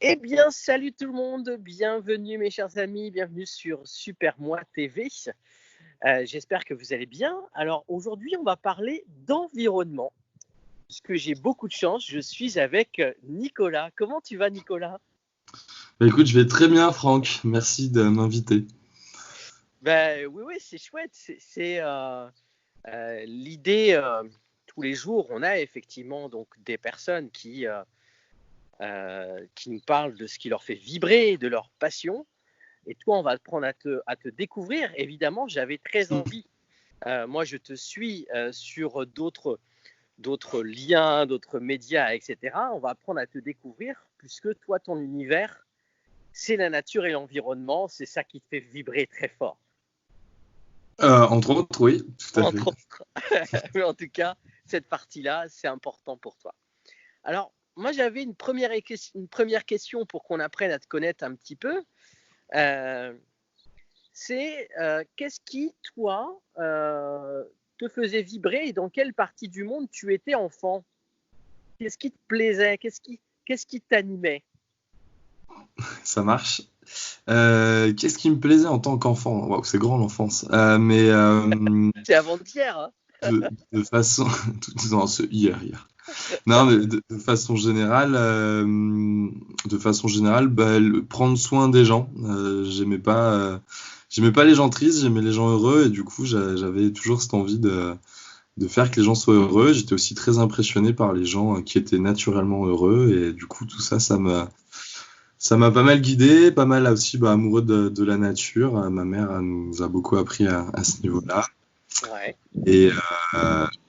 Eh bien, salut tout le monde, bienvenue mes chers amis, bienvenue sur Super Moi TV. J'espère que vous allez bien. Alors aujourd'hui, on va parler d'environnement, puisque j'ai beaucoup de chance, je suis avec Nicolas. Comment tu vas, Nicolas? Bah, écoute, je vais très bien, Franck. Merci de m'inviter. Ben oui, c'est chouette. L'idée. Tous les jours, on a effectivement donc des personnes qui nous parlent de ce qui leur fait vibrer, de leur passion. Et toi, on va apprendre à te découvrir. Évidemment, j'avais très envie. Moi, je te suis sur d'autres liens, d'autres médias, etc. On va apprendre à te découvrir, puisque toi, ton univers, c'est la nature et l'environnement. C'est ça qui te fait vibrer très fort. Entre autres, oui, tout à fait. Entre autres. Mais en tout cas, cette partie-là, c'est important pour toi. Alors, moi, j'avais une première question pour qu'on apprenne à te connaître un petit peu. C'est qu'est-ce qui, toi, te faisait vibrer et dans quelle partie du monde tu étais enfant? Qu'est-ce qui te plaisait? Qu'est-ce qui t'animait? Ça marche. Qu'est-ce qui me plaisait en tant qu'enfant? Waouh, c'est grand l'enfance. C'est avant-hier, hein? De façon, non, c'est hier. Non, mais de façon générale, bah, prendre soin des gens. J'aimais pas les gens tristes, j'aimais les gens heureux, et du coup, j'avais toujours cette envie de faire que les gens soient heureux. J'étais aussi très impressionné par les gens qui étaient naturellement heureux, et du coup, tout ça, ça m'a pas mal guidé, pas mal aussi amoureux de la nature. Ma mère elle nous a beaucoup appris à ce niveau-là. Ouais. Et,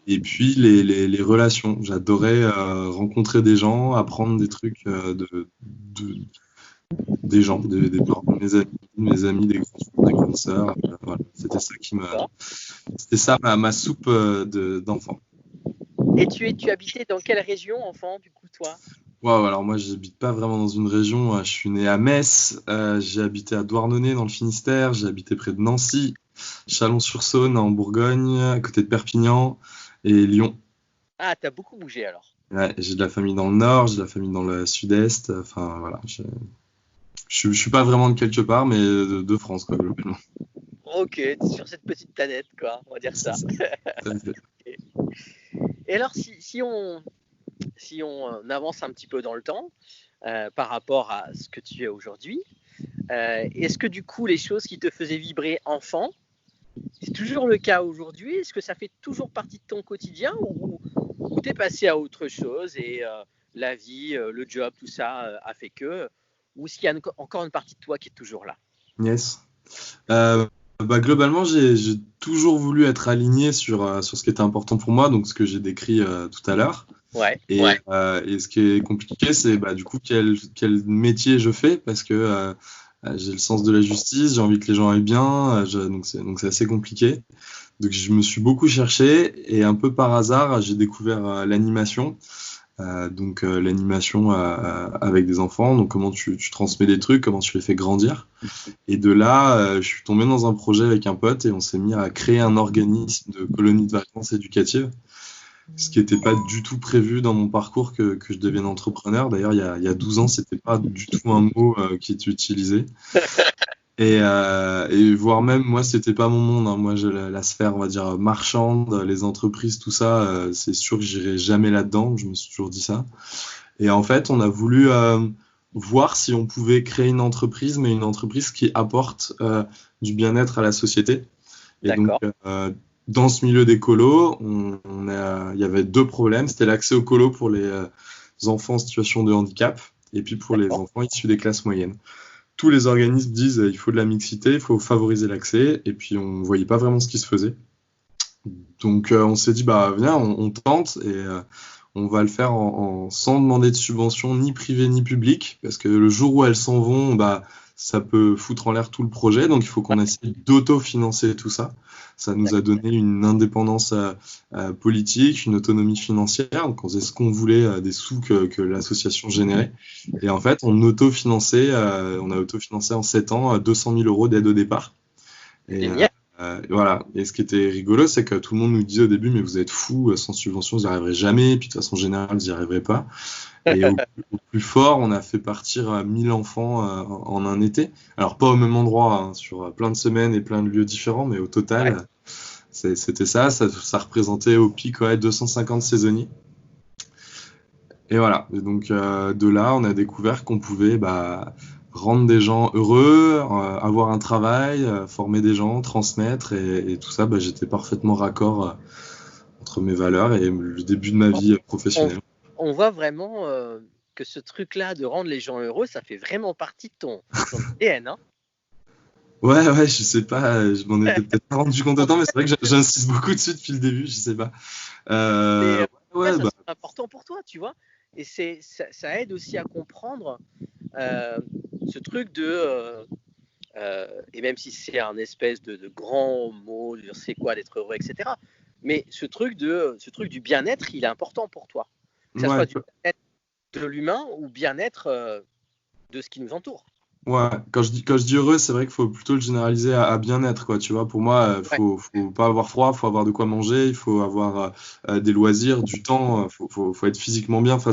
et puis les relations. J'adorais rencontrer des gens, apprendre des trucs des gens, des parents, mes amis, des grands frères, des grandes sœurs. Voilà. C'était ça ma soupe d'enfant. Et tu habitais dans quelle région, enfant, du coup, toi? Wow, alors moi, j'habite pas vraiment dans une région. Je suis né à Metz. J'ai habité à Douarnenez dans le Finistère. J'ai habité près de Nancy, Chalon-sur-Saône en Bourgogne, à côté de Perpignan et Lyon. Ah, t'as beaucoup bougé alors. Ouais, j'ai de la famille dans le nord, j'ai de la famille dans le sud-est. Enfin voilà, je suis pas vraiment de quelque part, mais de France quoi, globalement. Ok, t'es sur cette petite planète, quoi, on va dire C'est ça. ça. Tout à fait. Et alors, si on avance un petit peu dans le temps, par rapport à ce que tu es aujourd'hui, est-ce que du coup, les choses qui te faisaient vibrer enfant, c'est toujours le cas aujourd'hui? Est-ce que ça fait toujours partie de ton quotidien ou t'es passé à autre chose et la vie, le job, tout ça a fait que? Ou est-ce qu'il y a encore une partie de toi qui est toujours là? Yes. Globalement, j'ai toujours voulu être aligné sur ce qui était important pour moi, donc ce que j'ai décrit tout à l'heure. Ouais, Et ce qui est compliqué, c'est du coup quel métier je fais, parce que j'ai le sens de la justice, j'ai envie que les gens aillent bien, donc c'est assez compliqué. Donc je me suis beaucoup cherché et un peu par hasard, j'ai découvert l'animation. L'animation avec des enfants, donc comment tu transmets des trucs, comment tu les fais grandir. Et de là, je suis tombé dans un projet avec un pote et on s'est mis à créer un organisme de colonie de vacances éducative, ce qui n'était pas du tout prévu dans mon parcours que je devienne entrepreneur. D'ailleurs, il y a 12 ans, c'était pas du tout un mot qui était utilisé. Et voire même, moi, c'était pas mon monde, hein. Moi, la sphère, on va dire, marchande, les entreprises, tout ça, c'est sûr que j'irai jamais là-dedans. Je me suis toujours dit ça. Et en fait, on a voulu voir si on pouvait créer une entreprise, mais une entreprise qui apporte du bien-être à la société. Et donc, d'accord. dans ce milieu des colos, il y avait deux problèmes. C'était l'accès aux colos pour les enfants en situation de handicap et puis pour les enfants issus des classes moyennes. Tous les organismes disent il faut de la mixité, il faut favoriser l'accès, et puis on ne voyait pas vraiment ce qui se faisait. Donc on s'est dit, viens, on tente, et on va le faire sans demander de subvention ni privée ni publique, parce que le jour où elles s'en vont, ça peut foutre en l'air tout le projet, donc il faut qu'on essaie d'autofinancer tout ça. Ça nous a donné une indépendance politique, une autonomie financière, donc on faisait ce qu'on voulait des sous que l'association générait. Et en fait, on a autofinancé en 7 ans 200 000 euros d'aide au départ. Et, Génial. voilà. Et ce qui était rigolo, c'est que tout le monde nous disait au début, mais vous êtes fous, sans subvention, vous n'y arriverez jamais. Et puis de façon générale, vous n'y arriverez pas. Et au plus fort, on a fait partir 1000 enfants en un été. Alors pas au même endroit, hein, sur plein de semaines et plein de lieux différents, mais au total, c'était ça. Ça représentait au pic 250 saisonniers. Et voilà. Et donc de là, on a découvert qu'on pouvait rendre des gens heureux, avoir un travail, former des gens, transmettre, et tout ça, j'étais parfaitement raccord entre mes valeurs et le début de ma vie professionnelle. On voit vraiment que ce truc-là de rendre les gens heureux, ça fait vraiment partie de ton ADN, hein. Ouais, je sais pas, je m'en étais peut-être pas rendu compte autant, mais c'est vrai que j'insiste beaucoup dessus depuis le début, je sais pas. Ça, c'est important pour toi, tu vois. Et ça aide aussi à comprendre ce truc de... et même si c'est un espèce de grand mot, c'est quoi d'être heureux, etc. Mais ce truc du bien-être, il est important pour toi. Que ça soit du bien-être de l'humain ou bien-être de ce qui nous entoure. Ouais, quand je dis heureux, c'est vrai qu'il faut plutôt le généraliser à bien-être, quoi. Tu vois, pour moi, faut pas avoir froid, faut avoir de quoi manger, il faut avoir des loisirs, du temps, faut être physiquement bien. Enfin,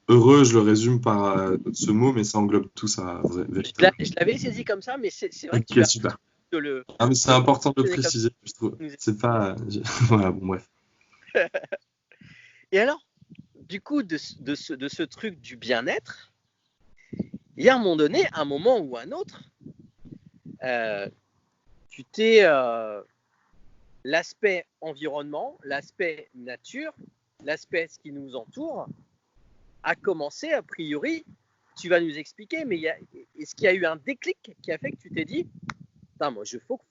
heureux, je le résume par ce mot, mais ça englobe tout ça. Je l'avais saisi comme ça, mais c'est vrai que tu as super. de le. Ah, mais c'est important de le préciser, je trouve. C'est pas. Voilà, bon, bref. Et alors, du coup, de ce truc du bien-être, il y a un moment ou un autre, tu t'es l'aspect environnement, l'aspect nature, l'aspect ce qui nous entoure, a commencé, a priori, tu vas nous expliquer, mais est-ce qu'il y a eu un déclic qui a fait que tu t'es dit, moi,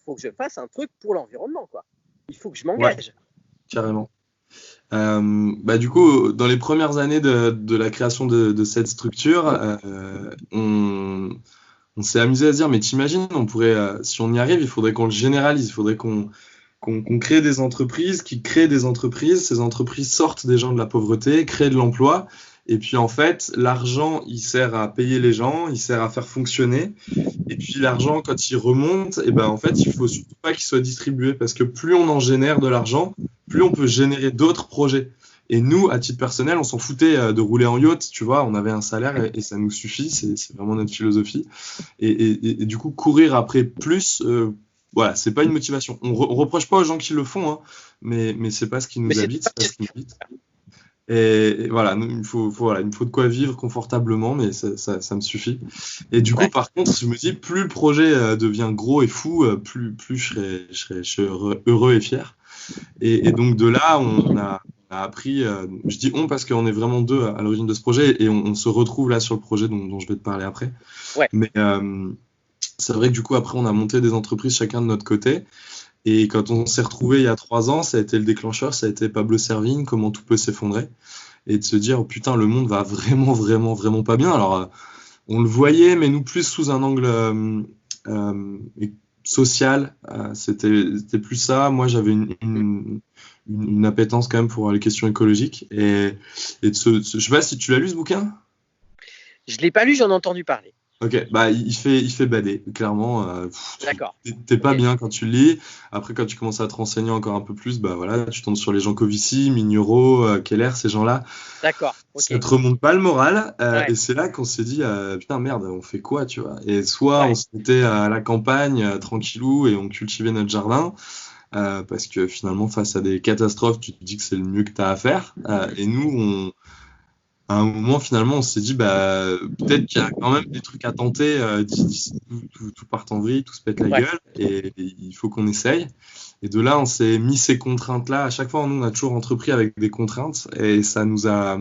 faut que je fasse un truc pour l'environnement, quoi. Il faut que je m'engage. Ouais, carrément. Du coup, dans les premières années de la création de cette structure, on s'est amusé à se dire, mais t'imagines, on pourrait, si on y arrive, il faudrait qu'on le généralise, il faudrait qu'on crée des entreprises qui créent des entreprises, ces entreprises sortent des gens de la pauvreté, créent de l'emploi, et puis en fait, l'argent, il sert à payer les gens, il sert à faire fonctionner, et puis l'argent, quand il remonte, en fait, il faut surtout pas qu'il soit distribué, parce que plus on en génère de l'argent, plus on peut générer d'autres projets. Et nous, à titre personnel, on s'en foutait de rouler en yacht, tu vois, on avait un salaire et ça nous suffit, c'est vraiment notre philosophie. Et du coup, courir après plus, voilà, c'est pas une motivation. On reproche pas aux gens qui le font, hein, mais c'est pas ce qui nous habite, c'est pas ce qui nous habite. Et voilà, il me faut de quoi vivre confortablement, mais ça me suffit. Et du coup, par contre, je me dis, plus le projet devient gros et fou, plus je serai heureux et fier. Et donc de là, on a appris, je dis on parce qu'on est vraiment deux à l'origine de ce projet et on se retrouve là sur le projet dont je vais te parler après. Ouais. Mais c'est vrai que du coup, après, on a monté des entreprises chacun de notre côté. Et quand on s'est retrouvés il y a 3 ans, ça a été le déclencheur, ça a été Pablo Servigne, comment tout peut s'effondrer. Et de se dire, oh, putain, le monde va vraiment, vraiment, vraiment pas bien. Alors, on le voyait, mais nous plus sous un angle social. C'était plus ça. Moi, j'avais une appétence quand même pour les questions écologiques. Et je sais pas si tu l'as lu, ce bouquin? Je l'ai pas lu, j'en ai entendu parler. Ok, il fait bader, clairement. D'accord. T'es pas bien quand tu le lis. Après, quand tu commences à te renseigner encore un peu plus, voilà, tu tombes sur les Jean Covici, Mignoro, Keller, ces gens-là. D'accord. Okay. Ça te remonte pas le moral. Et c'est là qu'on s'est dit, putain, merde, on fait quoi, tu vois? Et soit on se mettait à la campagne, tranquillou, et on cultivait notre jardin. Parce que finalement, face à des catastrophes, tu te dis que c'est le mieux que tu as à faire. Et nous, à un moment, finalement, on s'est dit, peut-être qu'il y a quand même des trucs à tenter d'ici tout part en vrille, tout se pète la gueule, et il faut qu'on essaye. Et de là, on s'est mis ces contraintes-là. À chaque fois, nous, on a toujours entrepris avec des contraintes, et ça nous a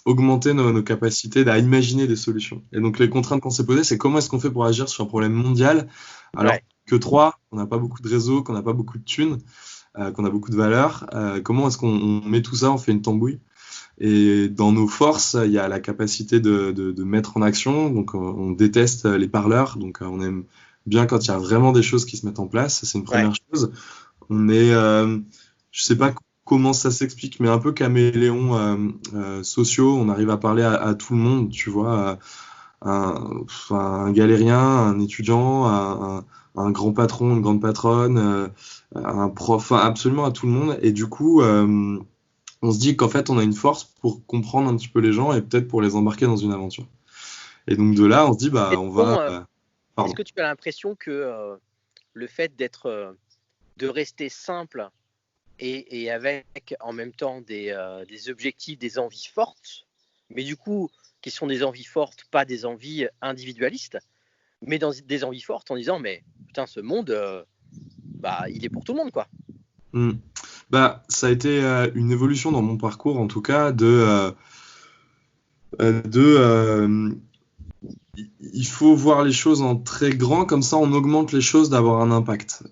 augmenté nos capacités à imaginer des solutions. Et donc, les contraintes qu'on s'est posées, c'est comment est-ce qu'on fait pour agir sur un problème mondial, alors que 3, on n'a pas beaucoup de réseaux, qu'on n'a pas beaucoup de thunes, qu'on a beaucoup de valeurs. Comment est-ce qu'on met tout ça, on fait une tambouille? Et dans nos forces, il y a la capacité de mettre en action. Donc, on déteste les parleurs. Donc, on aime bien quand il y a vraiment des choses qui se mettent en place. C'est une première chose. On est, je sais pas comment ça s'explique, mais un peu caméléons sociaux. On arrive à parler à tout le monde, tu vois. un galérien, un étudiant, un grand patron, une grande patronne, un prof, absolument à tout le monde. Et du coup, on se dit qu'en fait, on a une force pour comprendre un petit peu les gens et peut-être pour les embarquer dans une aventure. Et donc de là, on se dit, on va... Est-ce que tu as l'impression que le fait de rester simple et avec en même temps des objectifs, des envies fortes, mais du coup, qui sont des envies fortes, pas des envies individualistes, mais des envies fortes en disant, mais putain, ce monde, il est pour tout le monde, quoi. Ça a été une évolution dans mon parcours, en tout cas, il faut voir les choses en très grand, comme ça on augmente les choses d'avoir un impact.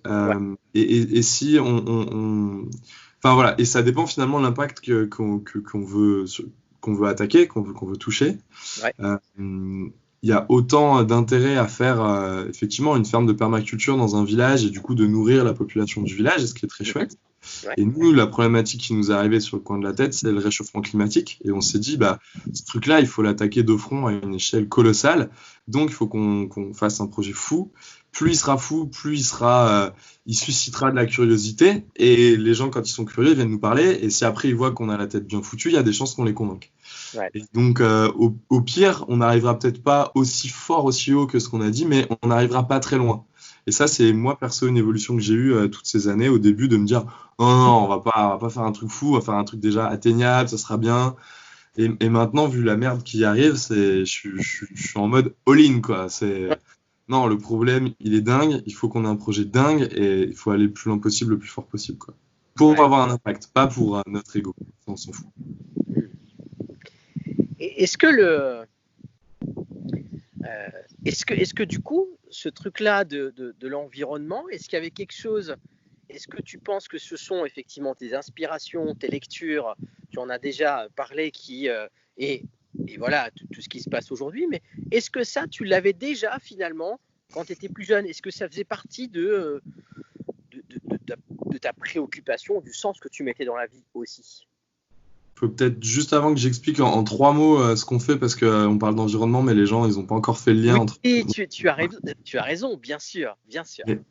Et si enfin voilà, et ça dépend finalement de l'impact qu'on veut attaquer, qu'on veut toucher. Il y a autant d'intérêt à faire effectivement une ferme de permaculture dans un village et du coup de nourrir la population du village, ce qui est très chouette. Et nous, la problématique qui nous est arrivée sur le coin de la tête, c'est le réchauffement climatique. Et on s'est dit, ce truc-là, il faut l'attaquer de front à une échelle colossale. Donc, il faut qu'on fasse un projet fou. Plus il sera fou, plus il suscitera de la curiosité. Et les gens, quand ils sont curieux, ils viennent nous parler. Et si après, ils voient qu'on a la tête bien foutue, il y a des chances qu'on les convainque. Et donc, au pire, on n'arrivera peut-être pas aussi fort, aussi haut que ce qu'on a dit, mais on n'arrivera pas très loin. Et ça, c'est moi, perso, une évolution que j'ai eue toutes ces années au début, de me dire non, on va pas faire un truc fou, on va faire un truc déjà atteignable, ça sera bien. Et maintenant, vu la merde qui arrive, je suis en mode all-in, quoi. Non, le problème, il est dingue, il faut qu'on ait un projet dingue et il faut aller le plus loin possible, le plus fort possible, quoi. Pour avoir un impact, pas pour notre ego. On s'en fout. Est-ce que du coup, ce truc-là de l'environnement, est-ce qu'il y avait quelque chose, est-ce que tu penses que ce sont effectivement tes inspirations, tes lectures, tu en as déjà parlé, et voilà, tout ce qui se passe aujourd'hui, mais est-ce que ça, tu l'avais déjà finalement quand tu étais plus jeune? Est-ce que ça faisait partie de ta préoccupation, du sens que tu mettais dans la vie aussi? Faut peut-être juste avant que j'explique en 3 mots ce qu'on fait, parce qu'on parle d'environnement, mais les gens, ils n'ont pas encore fait le lien entre... Oui, tu as raison, bien sûr.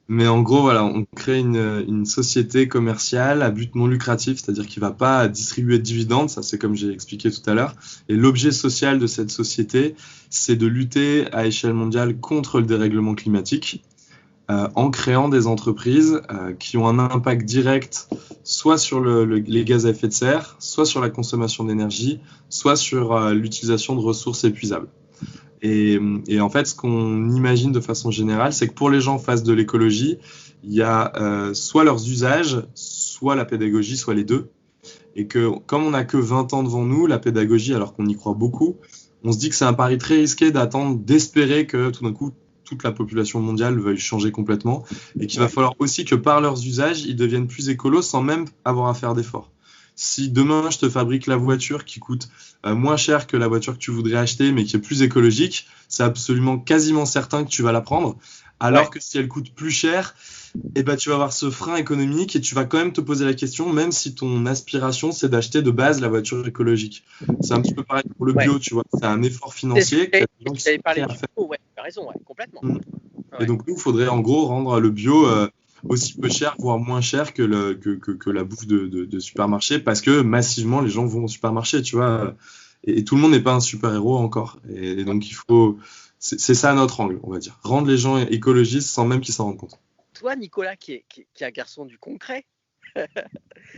Mais en gros, voilà, on crée une société commerciale à but non lucratif, c'est-à-dire qu'il ne va pas distribuer de dividendes, ça c'est comme j'ai expliqué tout à l'heure. Et l'objet social de cette société, c'est de lutter à échelle mondiale contre le dérèglement climatique, en créant des entreprises qui ont un impact direct soit sur les gaz à effet de serre, soit sur la consommation d'énergie, soit sur l'utilisation de ressources épuisables. Et en fait, ce qu'on imagine de façon générale, c'est que pour les gens face de l'écologie, il y a soit leurs usages, soit la pédagogie, soit les deux. Et que comme on n'a que 20 ans devant nous, la pédagogie, alors qu'on y croit beaucoup, on se dit que c'est un pari très risqué d'espérer que tout d'un coup, toute la population mondiale veuille changer complètement, et qu'il va falloir aussi que par leurs usages, ils deviennent plus écolos sans même avoir à faire d'efforts. Si demain, je te fabrique la voiture qui coûte moins cher que la voiture que tu voudrais acheter, mais qui est plus écologique, c'est absolument quasiment certain que tu vas la prendre. Alors que si elle coûte plus cher, tu vas avoir ce frein économique et tu vas quand même te poser la question, même si ton aspiration, c'est d'acheter de base la voiture écologique. C'est un petit peu pareil pour le bio, tu vois. C'est un effort financier. Tu as raison, complètement. Et donc, nous, il faudrait en gros rendre le bio aussi peu cher, voire moins cher que la bouffe de supermarché, parce que massivement, les gens vont au supermarché, tu vois. Et tout le monde n'est pas un super-héros encore. Et donc, c'est ça notre angle, on va dire. Rendre les gens écologistes sans même qu'ils s'en rendent compte. Toi, Nicolas, qui est un garçon du concret,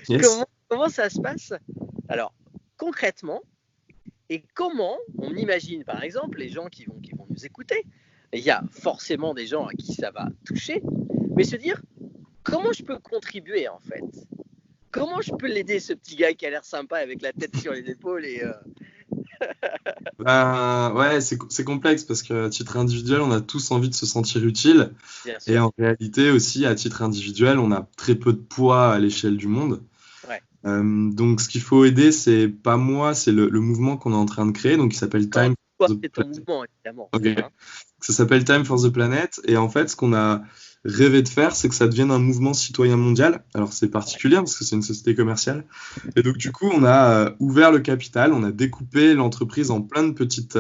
yes. comment ça se passe? Alors, concrètement, et comment on imagine, par exemple, les gens qui vont nous écouter, il y a forcément des gens à qui ça va toucher, mais se dire, comment je peux contribuer, en fait? Comment je peux l'aider, ce petit gars qui a l'air sympa avec la tête sur les épaules et... c'est complexe parce qu'à titre individuel, on a tous envie de se sentir utile. Et en réalité aussi, à titre individuel, on a très peu de poids à l'échelle du monde. Donc, ce qu'il faut aider, c'est pas moi, c'est le mouvement qu'on est en train de créer, donc il s'appelle Time for the Planet. Mouvement, évidemment. Okay. Ça s'appelle Time for the Planet. Et en fait, ce qu'on a rêvé de faire, c'est que ça devienne un mouvement citoyen mondial. Alors c'est particulier parce que c'est une société commerciale. Et donc du coup, on a ouvert le capital, on a découpé l'entreprise en plein de petites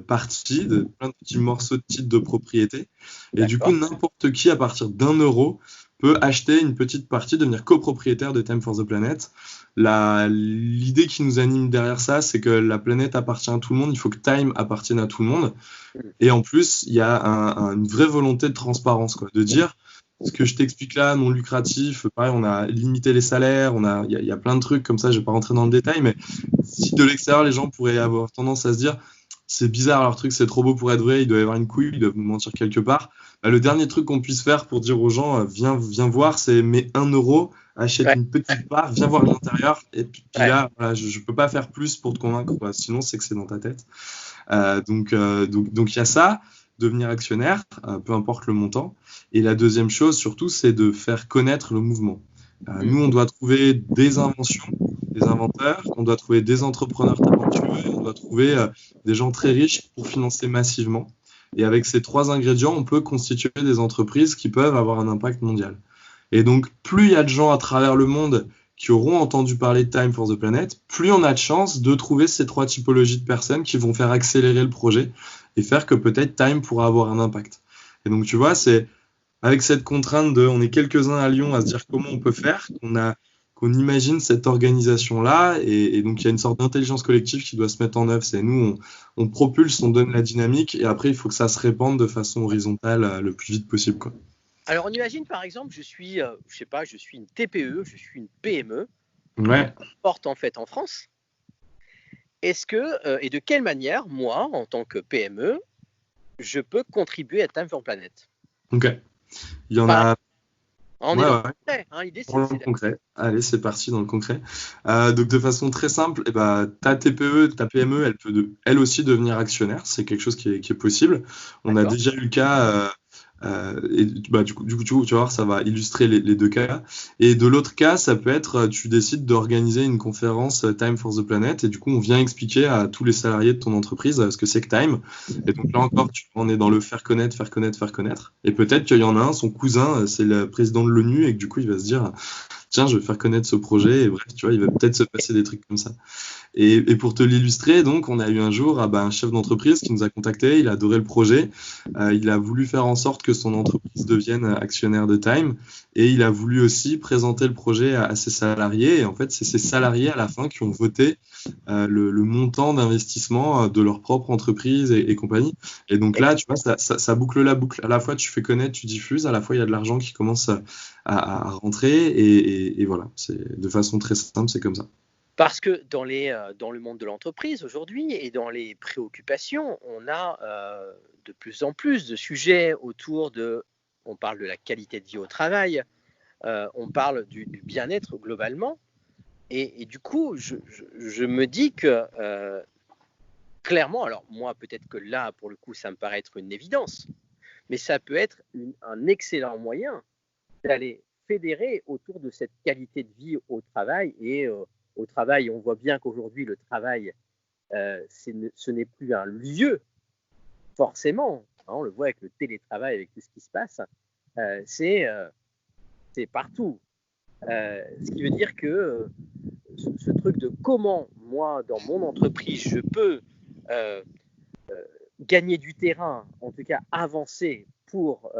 parties, plein de petits morceaux de titres de propriété. Et du coup, n'importe qui, à partir d'1 € peut acheter une petite partie, devenir copropriétaire de Time for the Planet. L'idée qui nous anime derrière ça, c'est que la planète appartient à tout le monde, il faut que Time appartienne à tout le monde. Et en plus, il y a une vraie volonté de transparence, quoi, de dire ce que je t'explique là, non lucratif, pareil, on a limité les salaires, il y a plein de trucs comme ça, je ne vais pas rentrer dans le détail, mais si de l'extérieur, les gens pourraient avoir tendance à se dire c'est bizarre leur truc, c'est trop beau pour être vrai, il doit y avoir une couille, ils doivent nous mentir quelque part. Le dernier truc qu'on puisse faire pour dire aux gens viens voir, c'est mets 1 €, achète une petite part, viens voir l'intérieur, et puis là, voilà, je ne peux pas faire plus pour te convaincre, quoi. Sinon c'est que c'est dans ta tête. Donc il y a ça, devenir actionnaire, peu importe le montant. Et la deuxième chose surtout, c'est de faire connaître le mouvement. Nous, on doit trouver des inventions, des inventeurs, on doit trouver des entrepreneurs talentueux, on doit trouver des gens très riches pour financer massivement. Et avec ces 3 ingrédients, on peut constituer des entreprises qui peuvent avoir un impact mondial. Et donc, plus il y a de gens à travers le monde qui auront entendu parler de Time for the Planet, plus on a de chances de trouver ces 3 typologies de personnes qui vont faire accélérer le projet et faire que peut-être Time pourra avoir un impact. Et donc, tu vois, c'est avec cette contrainte on est quelques-uns à Lyon à se dire comment on peut faire, qu'on imagine cette organisation-là, et donc il y a une sorte d'intelligence collective qui doit se mettre en œuvre. C'est nous, on propulse, on donne la dynamique, et après il faut que ça se répande de façon horizontale le plus vite possible, quoi. Alors on imagine par exemple, je suis une TPE, je suis une PME, porte en fait en France. Est-ce que, et de quelle manière, moi, en tant que PME, je peux contribuer à Time for Planet? Ok. Il y en a. On est dans le concret, hein, l'idée c'est le concret. Allez, c'est parti dans le concret. Donc de façon très simple, ta TPE, ta PME, elle peut elle aussi devenir actionnaire. C'est quelque chose qui est possible. On a déjà eu le cas. Et du coup, tu vas voir, ça va illustrer les 2 cas. Et de l'autre cas, ça peut être, tu décides d'organiser une conférence Time for the Planet, et du coup, on vient expliquer à tous les salariés de ton entreprise ce que c'est que Time. Et donc là encore, on est dans le faire connaître. Et peut-être qu'il y en a un, son cousin, c'est le président de l'ONU, et que du coup, il va se dire, tiens, je vais faire connaître ce projet, et bref, tu vois, il va peut-être se passer des trucs comme ça. Et pour te l'illustrer, donc, on a eu un jour un chef d'entreprise qui nous a contacté, il a adoré le projet, il a voulu faire en sorte que son entreprise devienne actionnaire de Time, et il a voulu aussi présenter le projet à ses salariés, et en fait, c'est ces salariés à la fin qui ont voté le montant d'investissement de leur propre entreprise et compagnie. Et donc là, tu vois, ça boucle la boucle. À la fois, tu fais connaître, tu diffuses, à la fois, il y a de l'argent qui commence à rentrer, et voilà, de façon très simple, c'est comme ça. Parce que dans le monde de l'entreprise aujourd'hui et dans les préoccupations, on a de plus en plus de sujets autour on parle de la qualité de vie au travail, on parle du bien-être globalement, et du coup, je me dis que clairement, alors moi peut-être que là, pour le coup, ça me paraît être une évidence, mais ça peut être un excellent moyen d'aller fédérer autour de cette qualité de vie au travail. Et au travail, on voit bien qu'aujourd'hui, le travail, ce n'est plus un lieu, forcément. Hein, on le voit avec le télétravail, avec tout ce qui se passe. C'est partout. Ce qui veut dire que ce truc de comment, moi, dans mon entreprise, je peux gagner du terrain, en tout cas avancer pour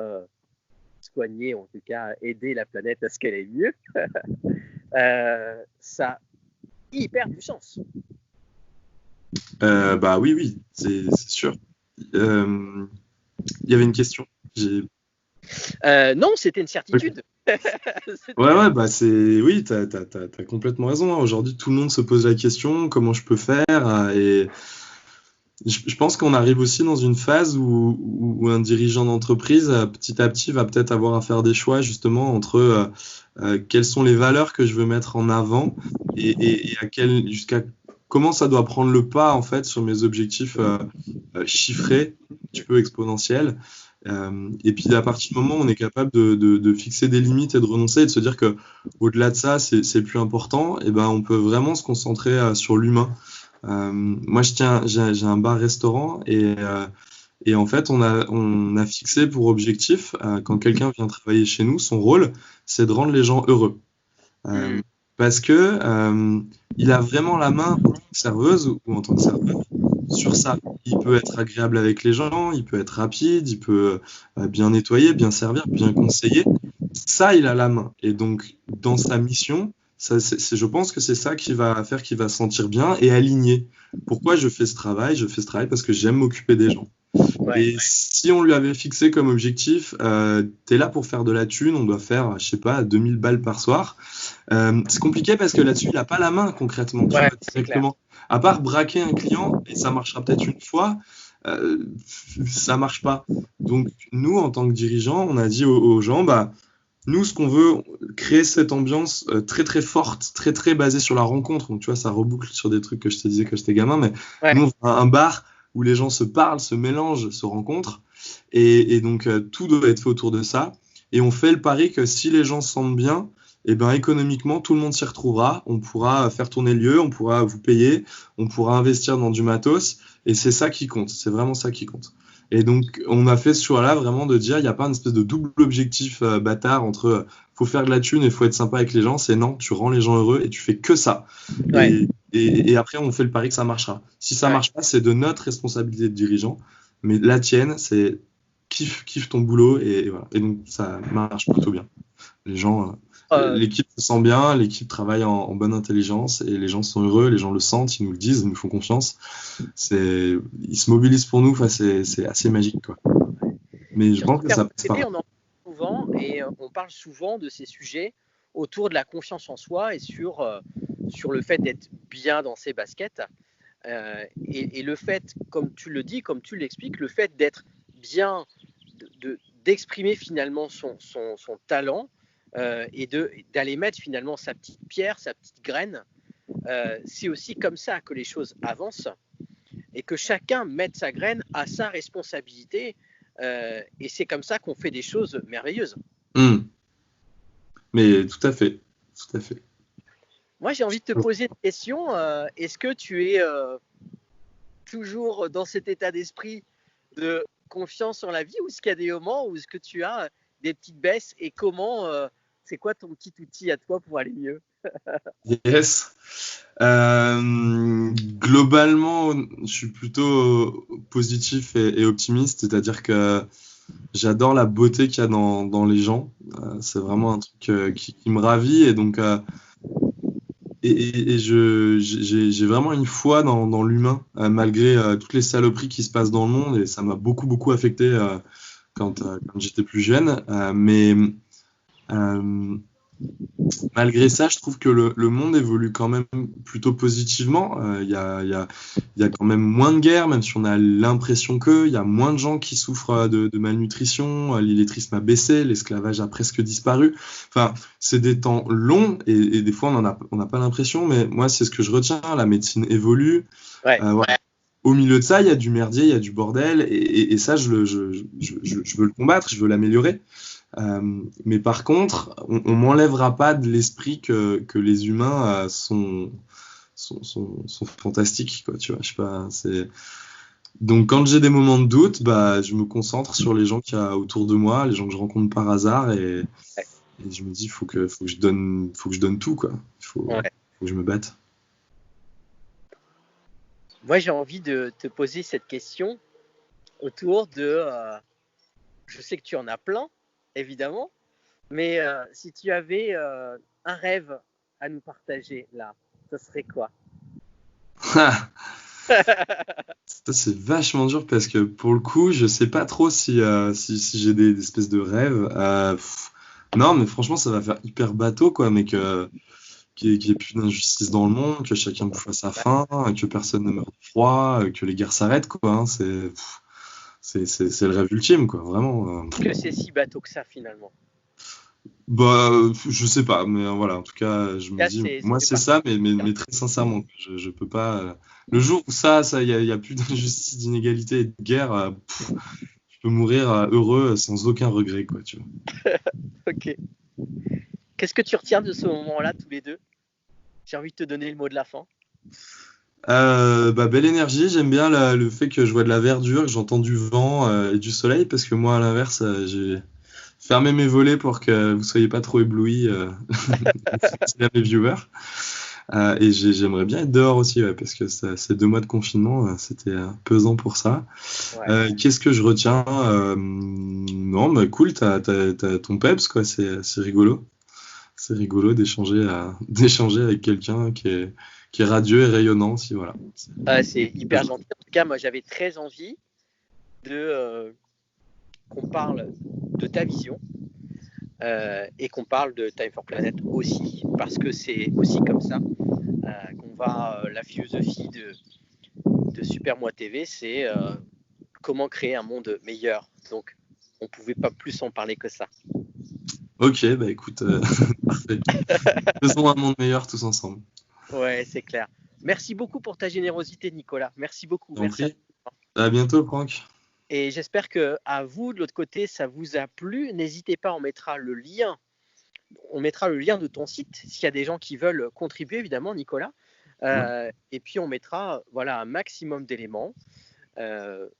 soigner, en tout cas aider la planète à ce qu'elle aille mieux, ça a hyper du sens. Oui, c'est sûr. Il y avait une question. Non, c'était une certitude. Oui, t'as complètement raison. Hein. Aujourd'hui, tout le monde se pose la question, comment je peux faire, et je pense qu'on arrive aussi dans une phase où un dirigeant d'entreprise, petit à petit, va peut-être avoir à faire des choix justement entre quelles sont les valeurs que je veux mettre en avant et jusqu'à comment ça doit prendre le pas en fait sur mes objectifs chiffrés, un petit peu exponentiels. Et puis à partir du moment où on est capable de fixer des limites et de renoncer et de se dire que au-delà de ça, c'est plus important, et on peut vraiment se concentrer sur l'humain. Moi, j'ai un bar-restaurant, et Et en fait, on a fixé pour objectif, quand quelqu'un vient travailler chez nous, son rôle, c'est de rendre les gens heureux. Hmm. Parce que il a vraiment la main en tant que serveuse ou en tant que serveur sur ça. Il peut être agréable avec les gens, il peut être rapide, il peut bien nettoyer, bien servir, bien conseiller. Ça, il a la main. Et donc, dans sa mission, je pense que c'est ça qui va faire qu'il va se sentir bien et aligné. Pourquoi je fais ce travail? Je fais ce travail parce que j'aime m'occuper des gens. Ouais. Et si on lui avait fixé comme objectif, t'es là pour faire de la thune, on doit faire, je sais pas, 2000 balles par soir. C'est compliqué parce que là-dessus, il n'a pas la main concrètement, tu Ouais, vois, c'est clair. directement. À part braquer un client, et ça marchera peut-être une fois, euh, ça marche pas. Donc, nous, en tant que dirigeants, on a dit aux gens, bah, nous, ce qu'on veut, créer cette ambiance très très forte, très très basée sur la rencontre. Donc, tu vois, ça reboucle sur des trucs que je te disais quand j'étais gamin, mais Ouais. nous, on veut un bar où les gens se parlent, se mélangent, se rencontrent. Et donc, tout doit être fait autour de ça. Et on fait le pari que si les gens se sentent bien, et ben, économiquement, tout le monde s'y retrouvera. On pourra faire tourner le lieu, on pourra vous payer, on pourra investir dans du matos. Et c'est ça qui compte. C'est vraiment ça qui compte. Et donc, on a fait ce choix-là vraiment de dire, il n'y a pas une espèce de double objectif bâtard entre faut faire de la thune et faut être sympa avec les gens. C'est non, tu rends les gens heureux et tu fais que ça. Ouais. Et après, on fait le pari que ça marchera. Si ça Ouais. marche pas, c'est de notre responsabilité de dirigeant. Mais la tienne, c'est kiffe ton boulot et voilà. Et donc, ça marche plutôt bien. Les gens, Euh, l'équipe se sent bien, l'équipe travaille en bonne intelligence et les gens sont heureux, les gens le sentent, ils nous le disent, ils nous font confiance. Ils se mobilisent pour nous, enfin, c'est assez magique, quoi. Mais je pense Surtout que qu'à ça mon passe CV, par. on en parle souvent et on parle souvent de ces sujets autour de la confiance en soi et sur le fait d'être bien dans ses baskets. Et le fait, comme tu le dis, comme tu l'expliques, le fait d'être bien, d'exprimer finalement son talent et d'aller mettre finalement sa petite pierre, sa petite graine, c'est aussi comme ça que les choses avancent et que chacun mette sa graine à sa responsabilité. Et c'est comme ça qu'on fait des choses merveilleuses. Hmm. Mais tout à fait, tout à fait. Moi, j'ai envie de te poser une question. Est-ce que tu es toujours dans cet état d'esprit de confiance en la vie ou est-ce qu'il y a des moments où est-ce que tu as des petites baisses et comment, c'est quoi ton petit outil à toi pour aller mieux? Yes. Globalement, je suis plutôt positif et optimiste, c'est-à-dire que j'adore la beauté qu'il y a dans les gens. C'est vraiment un truc qui me ravit et donc j'ai vraiment une foi dans l'humain malgré toutes les saloperies qui se passent dans le monde et ça m'a beaucoup affecté quand j'étais plus jeune. Mais euh, malgré ça, je trouve que le monde évolue quand même plutôt positivement. Il y a quand même moins de guerres, même si on a l'impression que. Il y a moins de gens qui souffrent de malnutrition. L'illettrisme a baissé, l'esclavage a presque disparu. Enfin, c'est des temps longs et des fois on n'a pas l'impression, mais moi c'est ce que je retiens. La médecine évolue. Ouais, Voilà. Au milieu de ça, il y a du merdier, il y a du bordel, et ça, je veux le combattre, je veux l'améliorer. Mais par contre, on m'enlèvera pas de l'esprit que les humains sont fantastiques, quoi, tu vois, je sais pas, donc quand j'ai des moments de doute, bah, je me concentre sur les gens qu'il y a autour de moi, les gens que je rencontre par hasard, et je me dis, faut que je donne tout, quoi. ouais. Faut que je me batte. Moi, j'ai envie de te poser cette question autour de. Je sais que tu en as plein, évidemment, mais si tu avais un rêve à nous partager là, ce serait quoi? Ça, c'est vachement dur parce que pour le coup, je sais pas trop si j'ai des espèces de rêves. Non, mais franchement, ça va faire hyper bateau, quoi, mais qu'il y ait plus d'injustice dans le monde, que chacun bouffe à sa faim, que personne ne meurt de froid, que les guerres s'arrêtent, quoi. Hein, c'est le rêve ultime, quoi, vraiment. Que c'est si bateau que ça finalement. Bah, je sais pas, mais voilà, en tout cas, je me Là, dis, moi, c'est c'est parti. ça, mais très sincèrement, je peux pas. Le jour où y a plus d'injustice, d'inégalité et de guerre, je peux mourir heureux sans aucun regret, quoi, tu vois. Ok. Qu'est-ce que tu retiens de ce moment-là, tous les deux? J'ai envie de te donner le mot de la fin. Belle énergie, j'aime bien le fait que je vois de la verdure, que j'entends du vent et du soleil, parce que moi, à l'inverse, j'ai fermé mes volets pour que vous soyez pas trop éblouis à mes viewers. Et j'aimerais bien être dehors aussi, ouais, parce que ces 2 mois de confinement, c'était pesant pour ça. Ouais. Qu'est-ce que je retiens? Non, bah cool, t'as ton peps, quoi, c'est rigolo. C'est rigolo d'échanger d'échanger avec quelqu'un qui est radieux et rayonnant aussi, voilà. C'est hyper gentil. En tout cas, moi, j'avais très envie qu'on parle de ta vision et qu'on parle de Time for Planet aussi, parce que c'est aussi comme ça qu'on va. La philosophie de Super Moi TV, c'est comment créer un monde meilleur. Donc, on ne pouvait pas plus en parler que ça. Ok, bah écoute, parfait. Faisons un monde meilleur tous ensemble. Ouais, c'est clair. Merci beaucoup pour ta générosité, Nicolas. Merci beaucoup. T'en Merci à prie. toi. À bientôt, Franck. Et j'espère que à vous, de l'autre côté, ça vous a plu. N'hésitez pas, on mettra le lien de ton site s'il y a des gens qui veulent contribuer, évidemment, Nicolas. Ouais. Et puis on mettra voilà, un maximum d'éléments.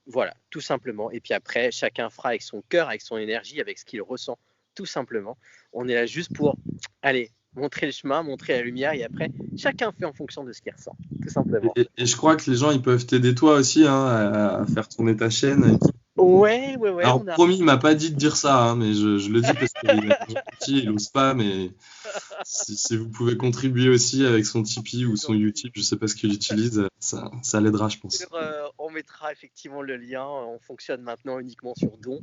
Voilà, tout simplement. Et puis après, chacun fera avec son cœur, avec son énergie, avec ce qu'il ressent, tout simplement. On est là juste pour, allez, montrer le chemin, montrer la lumière, et après, chacun fait en fonction de ce qu'il ressent, tout simplement. Et je crois que les gens, ils peuvent t'aider toi aussi hein, à faire tourner ta chaîne. Ouais, Alors, on a. promis, il m'a pas dit de dire ça, hein, mais je le dis parce qu'il est gentil, il ose pas, mais si vous pouvez contribuer aussi avec son Tipeee ou son Utip, je sais pas ce qu'il utilise, ça l'aidera, je pense. On mettra effectivement le lien. On fonctionne maintenant uniquement sur don.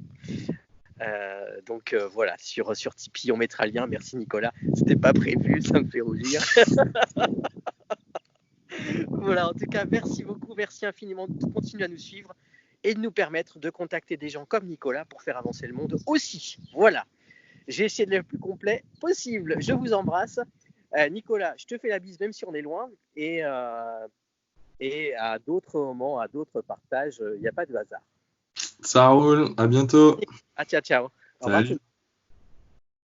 Donc voilà, sur Tipeee, on mettra le lien. Merci Nicolas. C'était pas prévu, ça me fait rougir. Voilà, en tout cas, merci beaucoup, merci infiniment de continuer à nous suivre et de nous permettre de contacter des gens comme Nicolas pour faire avancer le monde aussi. Voilà, j'ai essayé de le plus complet possible. Je vous embrasse. Nicolas, je te fais la bise même si on est loin et à d'autres moments, à d'autres partages, il n'y a pas de hasard. Ça roule, à bientôt. Ah, ciao, ciao. Au revoir. Salut.